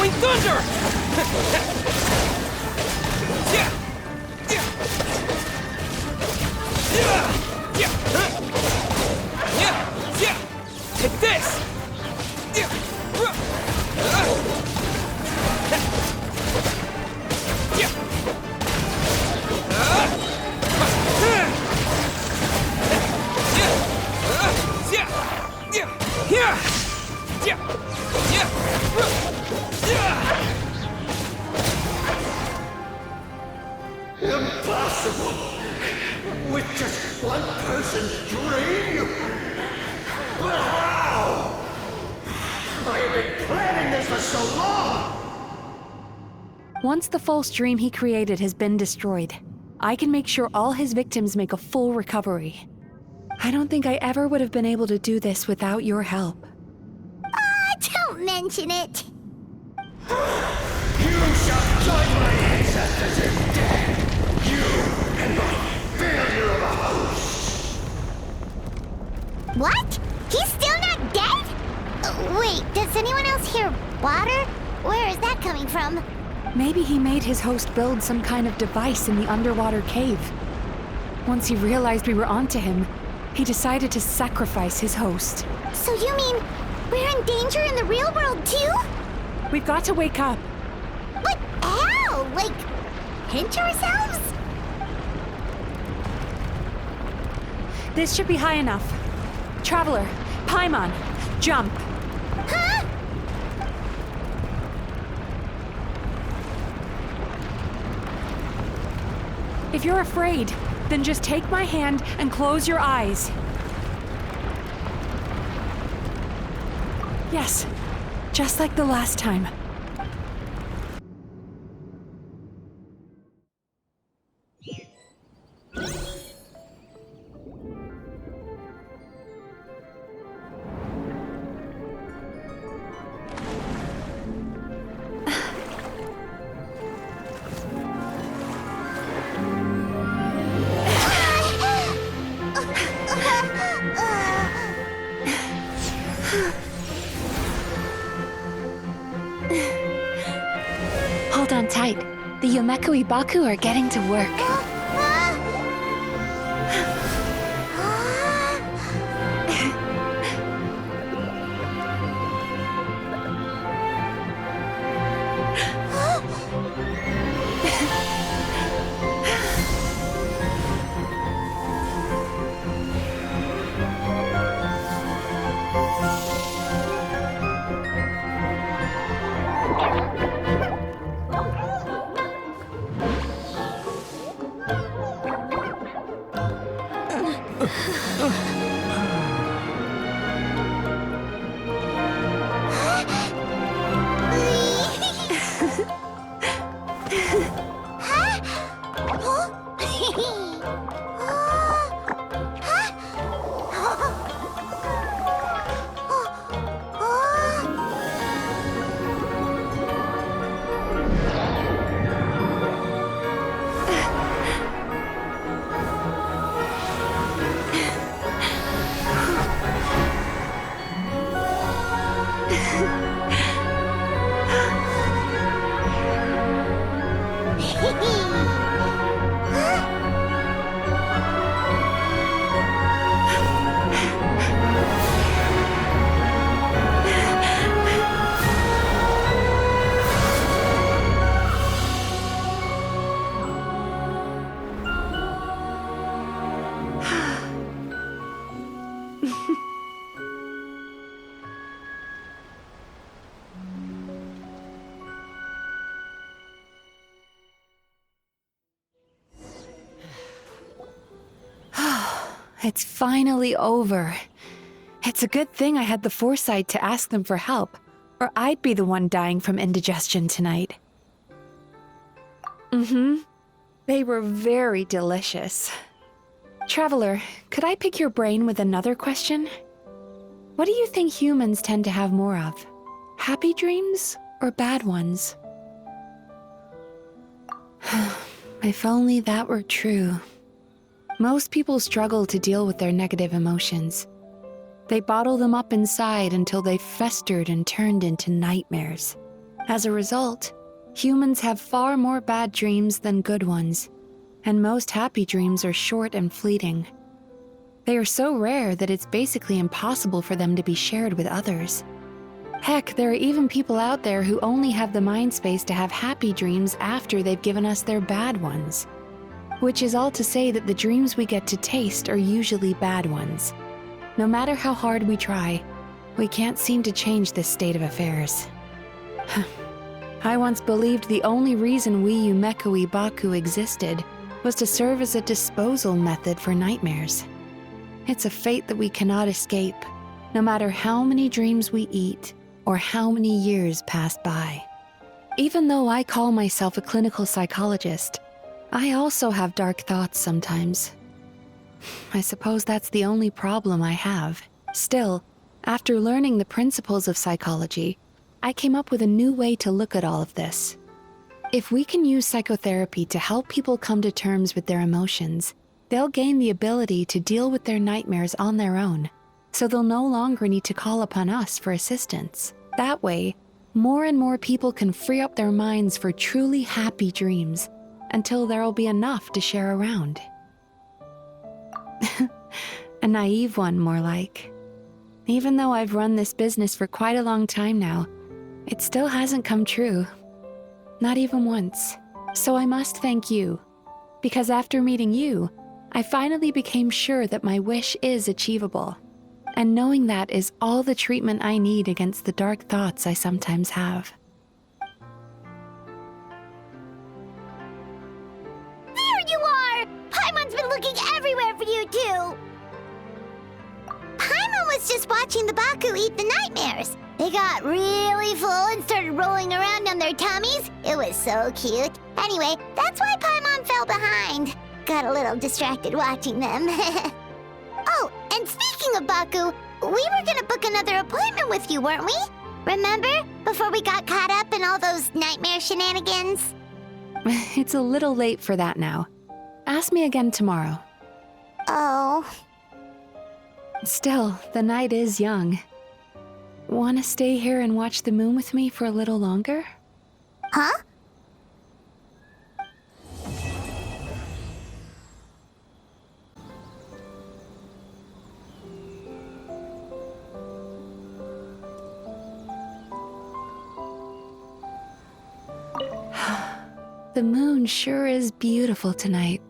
Echoing thunder! Take this! Impossible! With just one person's dream? But how? I have been planning this for so long! Once the false dream he created has been destroyed, I can make sure all his victims make a full recovery. I don't think I ever would have been able to do this without your help. Don't mention it. You shall join my ancestors in death! You and my failure of a host! What? He's still not dead? Wait, does anyone else hear water? Where is that coming from? Maybe he made his host build some kind of device in the underwater cave. Once he realized we were onto him, he decided to sacrifice his host. So you mean we're in danger in the real world too? We've got to wake up. But how? Like, pinch ourselves? This should be high enough. Traveler, Paimon, jump. Huh? If you're afraid, then just take my hand and close your eyes. Yes, just like the last time. Hold on tight. The Yomeku Ibaku are getting to work. It's finally over. It's a good thing I had the foresight to ask them for help, or I'd be the one dying from indigestion tonight. They were very delicious. Traveler, could I pick your brain with another question? What do you think humans tend to have more of? Happy dreams or bad ones? If only that were true. Most people struggle to deal with their negative emotions. They bottle them up inside until they festered and turned into nightmares. As a result, humans have far more bad dreams than good ones, and most happy dreams are short and fleeting. They are so rare that it's basically impossible for them to be shared with others. Heck, there are even people out there who only have the mind space to have happy dreams after they've given us their bad ones. Which is all to say that the dreams we get to taste are usually bad ones. No matter how hard we try, we can't seem to change this state of affairs. I once believed the only reason we Yumekui Baku existed was to serve as a disposal method for nightmares. It's a fate that we cannot escape, no matter how many dreams we eat or how many years pass by. Even though I call myself a clinical psychologist, I also have dark thoughts sometimes. I suppose that's the only problem I have. Still, after learning the principles of psychology, I came up with a new way to look at all of this. If we can use psychotherapy to help people come to terms with their emotions, they'll gain the ability to deal with their nightmares on their own, so they'll no longer need to call upon us for assistance. That way, more and more people can free up their minds for truly happy dreams until there'll be enough to share around. A naive one, more like. Even though I've run this business for quite a long time now, it still hasn't come true. Not even once. So I must thank you, because after meeting you, I finally became sure that my wish is achievable. And knowing that is all the treatment I need against the dark thoughts I sometimes have. There you are! Paimon's been looking everywhere for you, too! Paimon was just watching the Baku eat the nightmares. They got really full and started rolling around on their tummies. It was so cute. Anyway, that's why Paimon fell behind. Got a little distracted watching them. Oh, and speaking of Baku, we were gonna book another appointment with you, weren't we? Remember? Before we got caught up in all those nightmare shenanigans? It's a little late for that now. Ask me again tomorrow. Oh. Still, the night is young. Want to stay here and watch the moon with me for a little longer? Huh? The moon sure is beautiful tonight.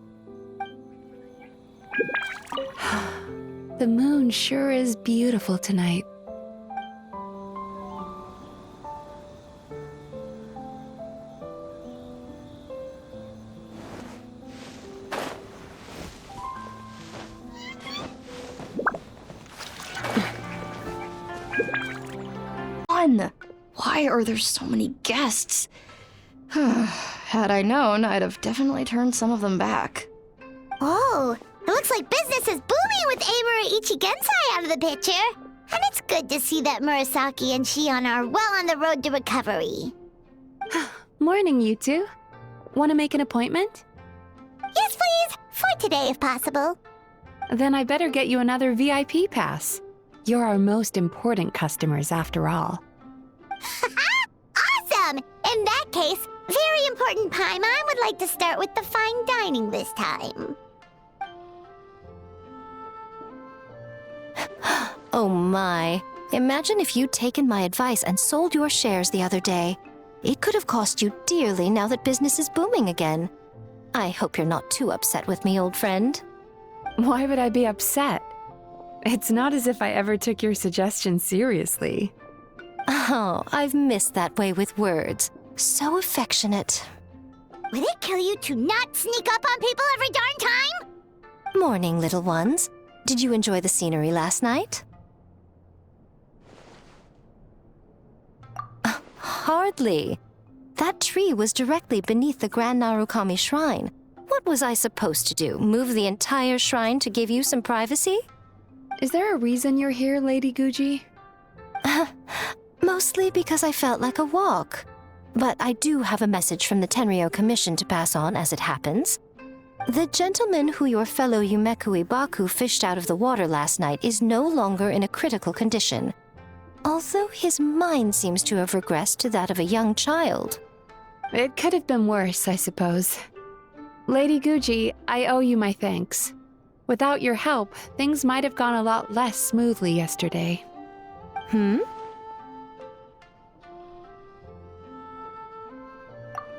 The moon sure is beautiful tonight. Why are there so many guests? Had I known, I'd have definitely turned some of them back. Oh, it looks like business is booming with Amura Ichigensai out of the picture. And it's good to see that Murasaki and Shion are well on the road to recovery. Morning, you two. Want to make an appointment? Yes, please. For today, if possible. Then I better get you another VIP pass. You're our most important customers, after all. Awesome! In that case, very important Paimon would like to start with the fine dining this time. Oh my. Imagine if you'd taken my advice and sold your shares the other day. It could have cost you dearly now that business is booming again. I hope you're not too upset with me, old friend. Why would I be upset? It's not as if I ever took your suggestion seriously. Oh, I've missed that way with words. So affectionate. Would it kill you to not sneak up on people every darn time? Morning, little ones. Did you enjoy the scenery last night? Hardly. That tree was directly beneath the Grand Narukami Shrine. What was I supposed to do? Move the entire shrine to give you some privacy? Is there a reason you're here, Lady Guji? Mostly because I felt like a walk. But I do have a message from the Tenryo Commission to pass on as it happens. The gentleman who your fellow Yumekui Baku fished out of the water last night is no longer in a critical condition. Although his mind seems to have regressed to that of a young child. It could have been worse, I suppose. Lady Guji, I owe you my thanks. Without your help, things might have gone a lot less smoothly yesterday.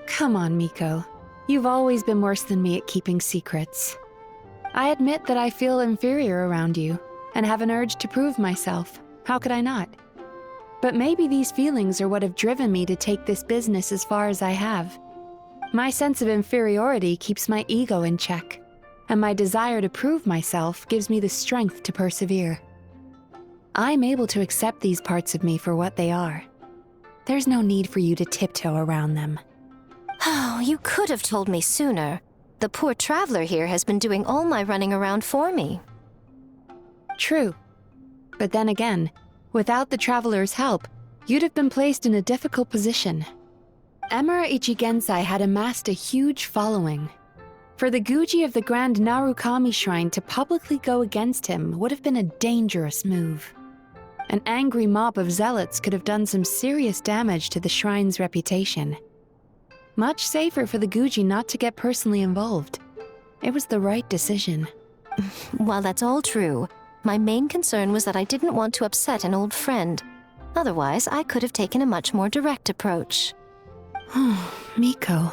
Come on, Miko. You've always been worse than me at keeping secrets. I admit that I feel inferior around you, and have an urge to prove myself. How could I not? But maybe these feelings are what have driven me to take this business as far as I have. My sense of inferiority keeps my ego in check, and my desire to prove myself gives me the strength to persevere. I'm able to accept these parts of me for what they are. There's no need for you to tiptoe around them. Oh, you could have told me sooner. The poor traveler here has been doing all my running around for me. True. But then again, without the traveler's help, you'd have been placed in a difficult position. Emira Ichigensai had amassed a huge following. For the Guji of the Grand Narukami Shrine to publicly go against him would have been a dangerous move. An angry mob of zealots could have done some serious damage to the shrine's reputation. Much safer for the Guji not to get personally involved. It was the right decision. While that's all true, my main concern was that I didn't want to upset an old friend. Otherwise, I could have taken a much more direct approach. Miko.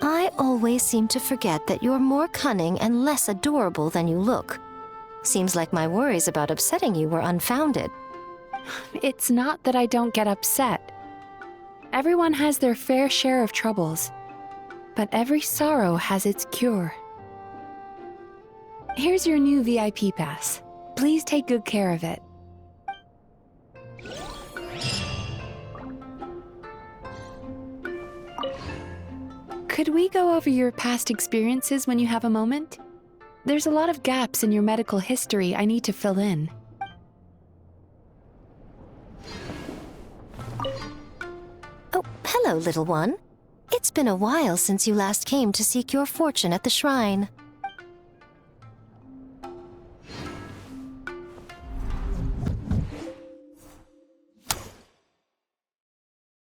I always seem to forget that you're more cunning and less adorable than you look. Seems like my worries about upsetting you were unfounded. It's not that I don't get upset. Everyone has their fair share of troubles, but every sorrow has its cure. Here's your new VIP pass. Please take good care of it. Could we go over your past experiences when you have a moment? There's a lot of gaps in your medical history I need to fill in. Oh, hello, little one. It's been a while since you last came to seek your fortune at the shrine.